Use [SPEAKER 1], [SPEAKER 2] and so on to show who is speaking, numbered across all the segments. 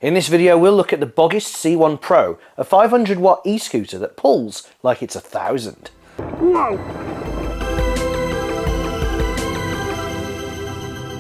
[SPEAKER 1] In this video we'll look at the BOGIST C1 Pro, a 500 watt e-scooter that pulls like it's 1,000. Whoa!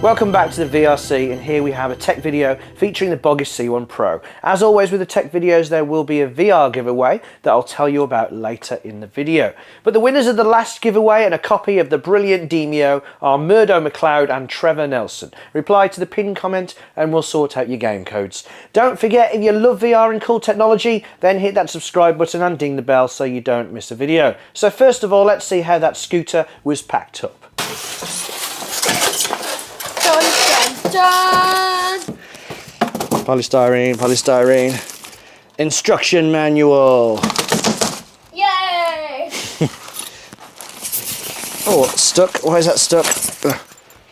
[SPEAKER 1] Welcome back to the VRC, and here we have a tech video featuring the BOGIST C1 Pro. As always with the tech videos, there will be a VR giveaway that I'll tell you about later in the video. But the winners of the last giveaway and a copy of the brilliant Demio are Murdo McLeod and Trevor Nelson. Reply to the pinned comment and we'll sort out your game codes. Don't forget, if you love VR and cool technology, then hit that subscribe button and ding the bell so you don't miss a video. So first of all, let's see how that scooter was packed up.
[SPEAKER 2] Dun, dun, dun.
[SPEAKER 1] Polystyrene, polystyrene. Instruction manual.
[SPEAKER 2] Yay!
[SPEAKER 1] Oh, it's stuck. Why is that stuck?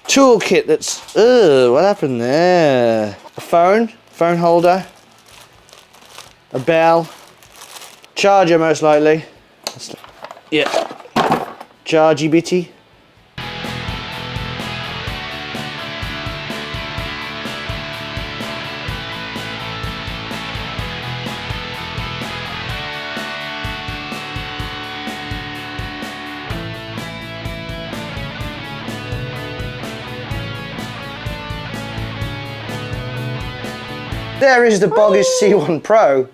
[SPEAKER 1] Toolkit that's... what happened there? A phone holder. A bell. Charger, most likely. Yeah. Chargy bitty. There is the BOGIST C1 Pro.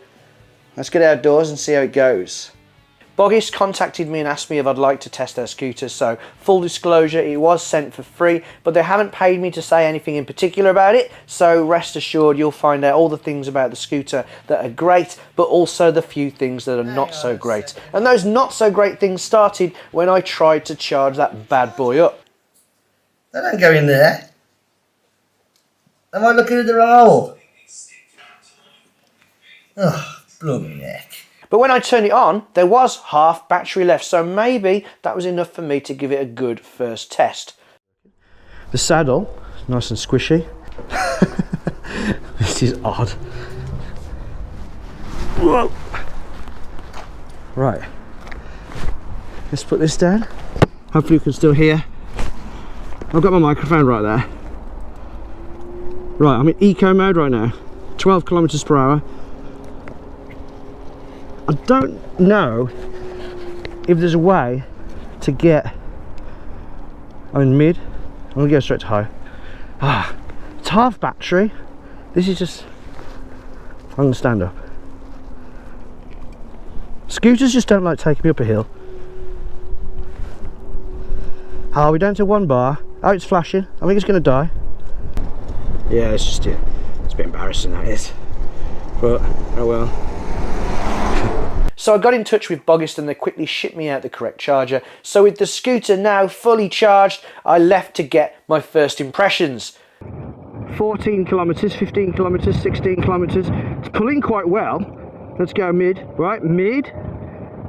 [SPEAKER 1] Let's get outdoors and see how it goes. BOGIST contacted me and asked me if I'd like to test their scooter, so full disclosure, it was sent for free, but they haven't paid me to say anything in particular about it, so rest assured you'll find out all the things about the scooter that are great, but also the few things that are not so great. And those not so great things started when I tried to charge that bad boy up.
[SPEAKER 3] They don't go in there. Am I looking at the roll? Oh, bloody neck.
[SPEAKER 1] But when I turned it on, there was half battery left, so maybe that was enough for me to give it a good first test. The saddle, nice and squishy. This is odd. Whoa! Right. Let's put this down. Hopefully you can still hear. I've got my microphone right there. Right, I'm in eco mode right now. 12 kilometers per hour. I don't know if there's a way to get... I'm in mid. I'm gonna go straight to high. It's half battery. This is just... I'm gonna stand up. Scooters just don't like taking me up a hill. Oh, we're down to 1 bar. Oh, it's flashing. I think it's gonna die. Yeah, it's just it's a bit embarrassing, that is. But oh well. So I got in touch with BOGIST and they quickly shipped me out the correct charger. So with the scooter now fully charged, I left to get my first impressions. 14 kilometers, 15 kilometers, 16 kilometers. It's pulling quite well. Let's go mid, right? Mid.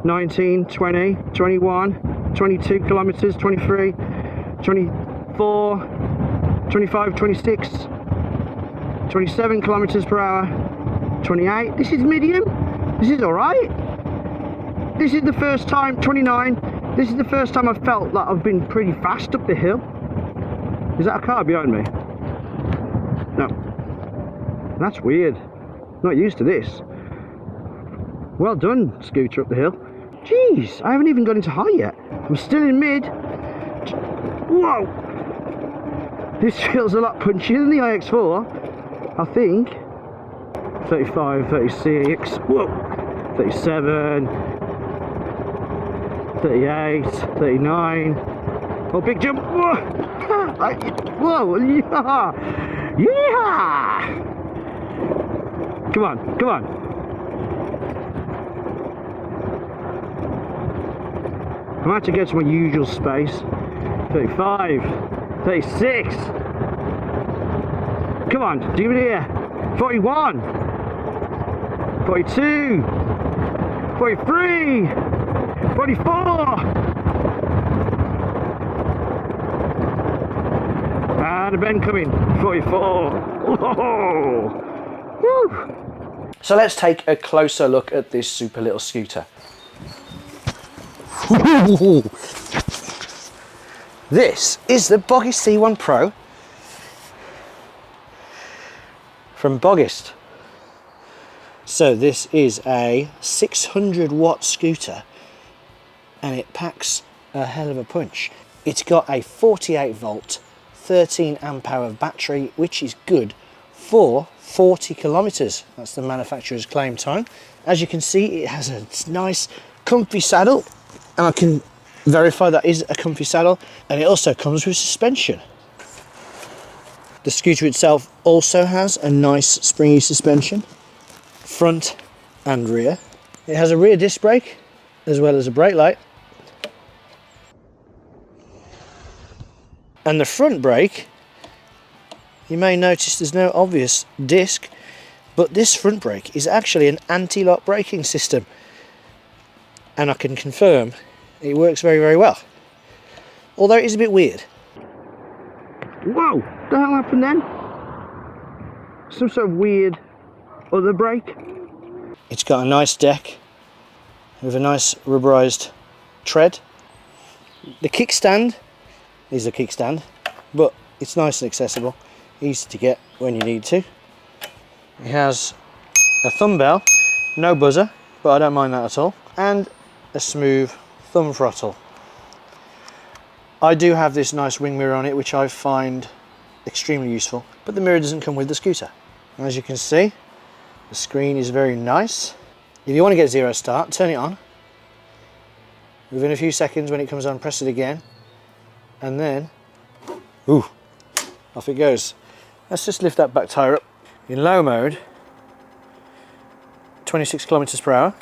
[SPEAKER 1] 19, 20, 21, 22 kilometers, 23, 24, 25, 26, 27 kilometers per hour, 28. This is medium. This is all right. This is the first time, 29, this is the first time I've felt that I've been pretty fast up the hill. Is that a car behind me? No. That's weird. Not used to this. Well done, scooter up the hill. Jeez, I haven't even got into high yet. I'm still in mid. Whoa! This feels a lot punchier than the iX4, I think. 35, 36, whoa! 37. 38, 39. Oh, big jump! Whoa! Whoa! Yeah! Yeah! Come on, come on! I'm about to go to my usual space. 35, 36. Come on, do it here. 41, 42, 43. 44! And a bend coming, 44. Whoa. Woo. So let's take a closer look at this super little scooter. This is the BOGIST C1 Pro from BOGIST. So this is a 600 watt scooter and it packs a hell of a punch. It's got a 48 volt 13 amp hour battery, which is good for 40 kilometers. That's the manufacturer's claim time. As you can see, it has a nice comfy saddle, and I can verify that is a comfy saddle, and it also comes with suspension. The scooter itself also has a nice springy suspension, front and rear. It has a rear disc brake as well as a brake light. And the front brake, you may notice there's no obvious disc, but this front brake is actually an anti-lock braking system. And I can confirm it works very, very well. Although it is a bit weird. Whoa, what the hell happened then? Some sort of weird other brake. It's got a nice deck with a nice rubberized tread. The kickstand is a kickstand, but it's nice and accessible, easy to get when you need to. It has a thumb bell, no buzzer, but I don't mind that at all, and a smooth thumb throttle. I do have this nice wing mirror on it, which I find extremely useful, but the mirror doesn't come with the scooter. As you can see, the screen is very nice. If you want to get zero start, turn it on. Within a few seconds when it comes on, press it again, and then, ooh, off it goes. Let's just lift that back tyre up. In low mode, 26 kilometers per hour.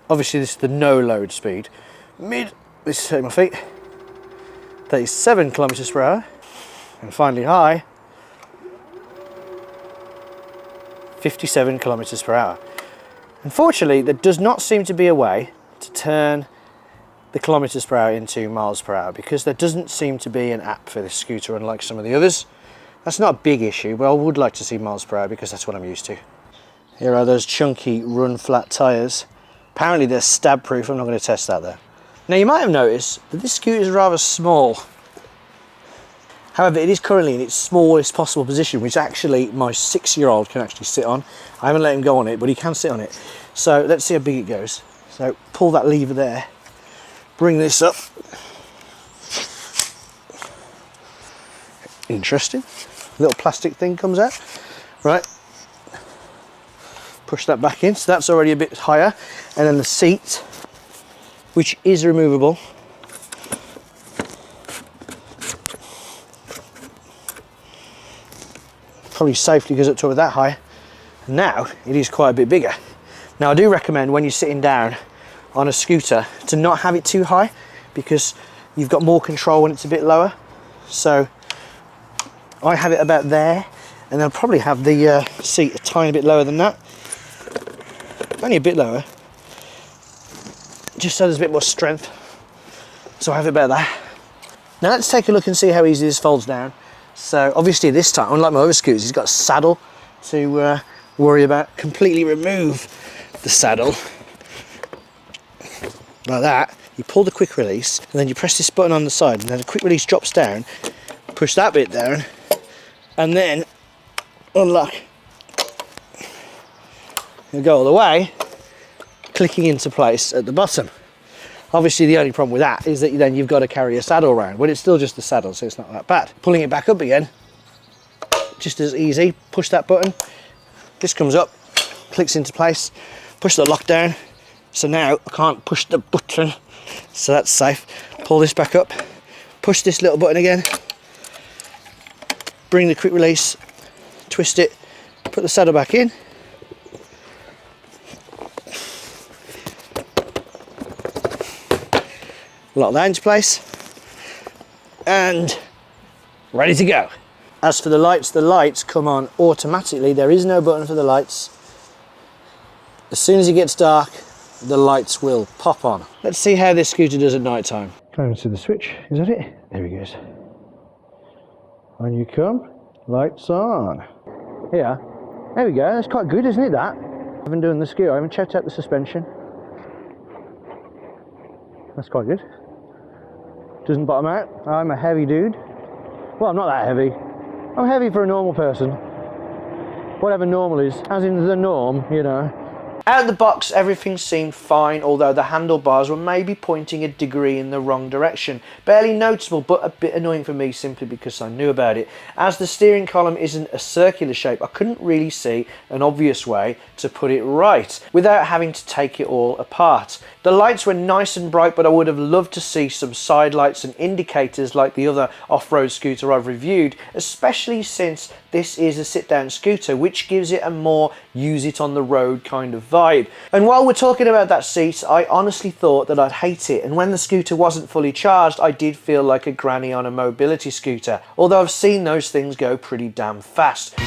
[SPEAKER 1] Obviously this is the no load speed. Mid, this is hitting my feet, 37 kilometers per hour. And finally high, 57 kilometers per hour. Unfortunately, there does not seem to be a way to turn the kilometers per hour into miles per hour, because there doesn't seem to be an app for this scooter, unlike some of the others. That's not a big issue, but I would like to see miles per hour because that's what I'm used to. Here are those chunky run flat tyres. Apparently they're stab proof. I'm not going to test that though. Now you might have noticed that this scooter is rather small. However, it is currently in its smallest possible position, which actually my 6-year-old can actually sit on. I haven't let him go on it, but he can sit on it. So let's see how big it goes. So pull that lever there, bring this up. Interesting. Little plastic thing comes out. Right. Push that back in, so that's already a bit higher. And then the seat, which is removable, probably safely goes up to that high. Now it is quite a bit bigger. Now I do recommend when you're sitting down on a scooter to not have it too high, because you've got more control when it's a bit lower. So I have it about there, and I'll probably have the seat a tiny bit lower than that. Only a bit lower, just so there's a bit more strength. So I have it about that. Now let's take a look and see how easy this folds down. So obviously this time, unlike my other scooters, it's got a saddle to worry about. Completely remove the saddle like that. You pull the quick release, and then you press this button on the side, and then the quick release drops down. Push that bit down, and then unlock. It'll go all the way, clicking into place at the bottom. Obviously the only problem with that is that then you've got to carry a saddle around, but it's still just a saddle, so it's not that bad. Pulling it back up again, just as easy. Push that button, this comes up, clicks into place, push the lock down. So now I can't push the button, so that's safe. Pull this back up, push this little button again, bring the quick release, twist it, put the saddle back in. Lock that into place, and ready to go. As for the lights come on automatically. There is no button for the lights. As soon as it gets dark, the lights will pop on. Let's see how this scooter does at night time. Going to the switch, is that it? There he goes. On you come, lights on. Here, there we go, that's quite good, isn't it, that? I haven't done the scooter, I haven't checked out the suspension. That's quite good. Doesn't bottom out. I'm a heavy dude. Well, I'm not that heavy. I'm heavy for a normal person. whatever normal is, as in the norm, you know. Out of the box, everything seemed fine, although the handlebars were maybe pointing a degree in the wrong direction. Barely noticeable, but a bit annoying for me simply because I knew about it. As the steering column isn't a circular shape, I couldn't really see an obvious way to put it right without having to take it all apart. The lights were nice and bright, but I would have loved to see some side lights and indicators like the other off-road scooter I've reviewed, especially since this is a sit-down scooter, which gives it a more use it on the road kind of vibe. And while we're talking about that seat, I honestly thought that I'd hate it, and when the scooter wasn't fully charged, I did feel like a granny on a mobility scooter, although I've seen those things go pretty damn fast.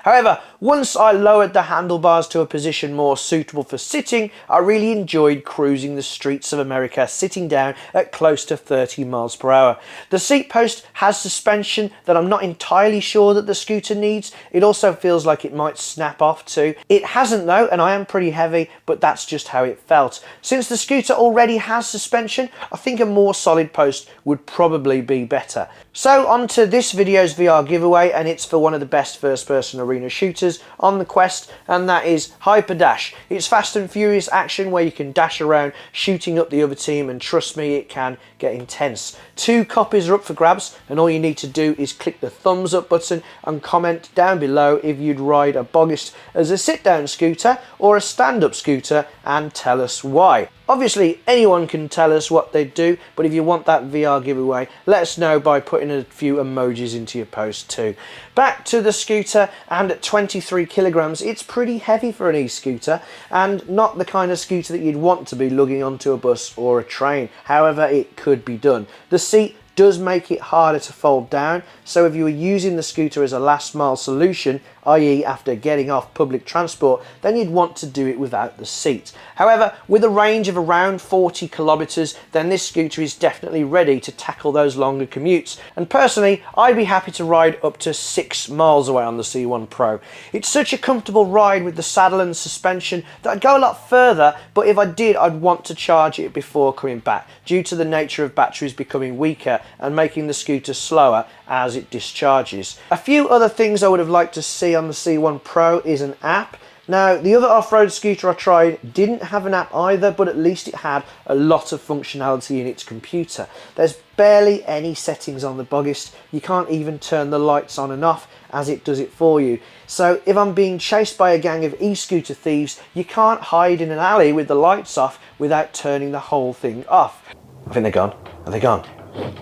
[SPEAKER 1] However, once I lowered the handlebars to a position more suitable for sitting, I really enjoyed cruising the streets of America sitting down at close to 30 miles per hour. The seat post has suspension that I'm not entirely sure that the scooter needs. It also feels like it might snap off too. It hasn't though, and I am pretty heavy, but that's just how it felt. Since the scooter already has suspension, I think a more solid post would probably be better. So on to this video's VR giveaway, and it's for one of the best first-person arena shooters on the Quest, and that is Hyper Dash. It's fast and furious action where you can dash around shooting up the other team, and trust me, it can get intense. 2 copies are up for grabs, and all you need to do is click the thumbs up button and comment down below if you'd ride a BOGIST as a sit-down scooter or a stand-up scooter, and tell us why. Obviously, anyone can tell us what they do, but if you want that VR giveaway, let us know by putting a few emojis into your post too. Back to the scooter, and at 23 kilograms, it's pretty heavy for an e-scooter, and not the kind of scooter that you'd want to be lugging onto a bus or a train. However, it could be done. The seat does make it harder to fold down, so if you were using the scooter as a last mile solution, i.e. after getting off public transport, then you'd want to do it without the seat. However, with a range of around 40 kilometers, then this scooter is definitely ready to tackle those longer commutes, and personally I'd be happy to ride up to 6 miles away on the C1 Pro. It's such a comfortable ride with the saddle and suspension that I'd go a lot further, but if I did, I'd want to charge it before coming back, due to the nature of batteries becoming weaker and making the scooter slower as it discharges. A few other things I would have liked to see on the C1 Pro is an app. Now, the other off-road scooter I tried didn't have an app either, but at least it had a lot of functionality in its computer. There's barely any settings on the BOGIST. You can't even turn the lights on and off, as it does it for you. So if I'm being chased by a gang of e-scooter thieves, you can't hide in an alley with the lights off without turning the whole thing off. I think they're gone. Are they gone?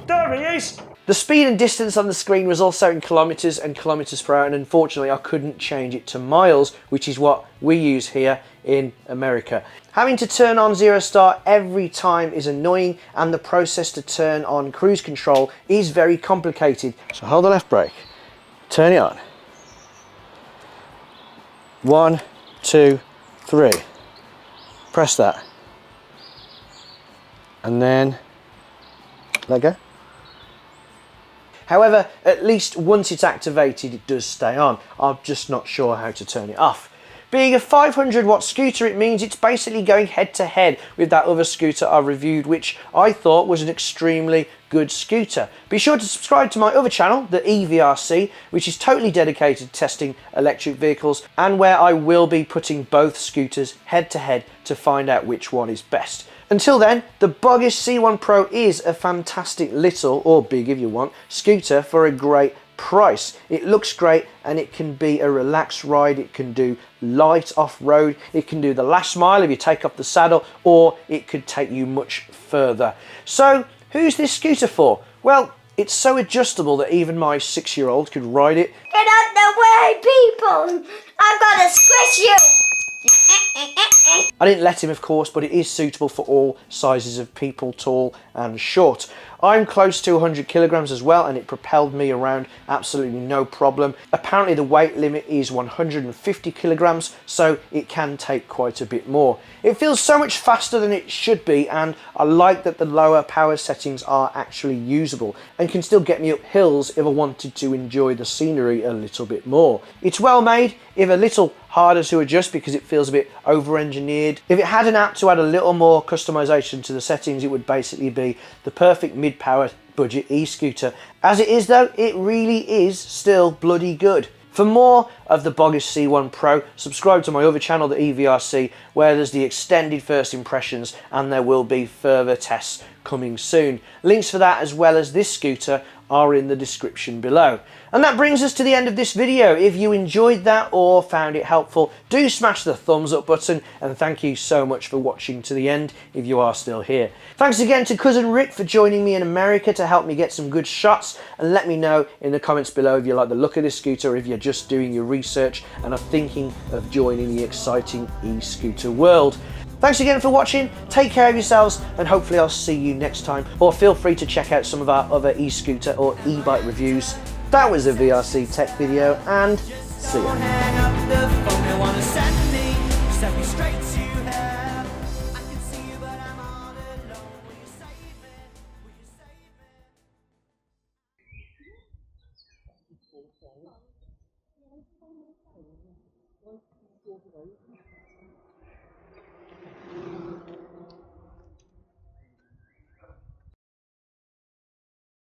[SPEAKER 1] There he is! The speed and distance on the screen was also in kilometers and kilometers per hour, and unfortunately I couldn't change it to miles, which is what we use here in America. Having to turn on zero star every time is annoying, and the process to turn on cruise control is very complicated. So hold the left brake, turn it on. 1, 2, 3. Press that. And then let go. However, at least once it's activated, it does stay on. I'm just not sure how to turn it off. Being a 500 watt scooter, it means it's basically going head to head with that other scooter I reviewed, which I thought was an extremely good scooter. Be sure to subscribe to my other channel, the EVRC, which is totally dedicated to testing electric vehicles, and where I will be putting both scooters head to head to find out which one is best. Until then, the BOGIST C1 Pro is a fantastic little, or big if you want, scooter for a great price. It looks great, and it can be a relaxed ride. It can do light off-road, it can do the last mile if you take off the saddle, or it could take you much further. So who's this scooter for? Well, it's so adjustable that even my 6-year-old could ride it.
[SPEAKER 2] Get out the way, people! I'm gonna squish you!
[SPEAKER 1] I didn't let him, of course, but it is suitable for all sizes of people, tall and short. I'm close to 100 kilograms as well, and it propelled me around absolutely no problem. Apparently the weight limit is 150 kilograms, so it can take quite a bit more. It feels so much faster than it should be, and I like that the lower power settings are actually usable and can still get me up hills if I wanted to enjoy the scenery a little bit more. It's well made, if a little harder to adjust because it feels a bit over-engineered. If it had an app to add a little more customization to the settings, it would basically be the perfect mid-power budget e-scooter. As it is though, it really is still bloody good. For more of the BOGIST C1 Pro, subscribe to my other channel, the EVRC, where there's the extended first impressions and there will be further tests coming soon. Links for that as well as this scooter are in the description below. And that brings us to the end of this video. If you enjoyed that or found it helpful, do smash the thumbs up button, and thank you so much for watching to the end if you are still here. Thanks again to Cousin Rick for joining me in America to help me get some good shots, and let me know in the comments below if you like the look of this scooter or if you're just doing your research and are thinking of joining the exciting e-scooter world. Thanks again for watching, take care of yourselves, and hopefully I'll see you next time, or feel free to check out some of our other e-scooter or e-bike reviews. That was a VRC tech video, and see ya.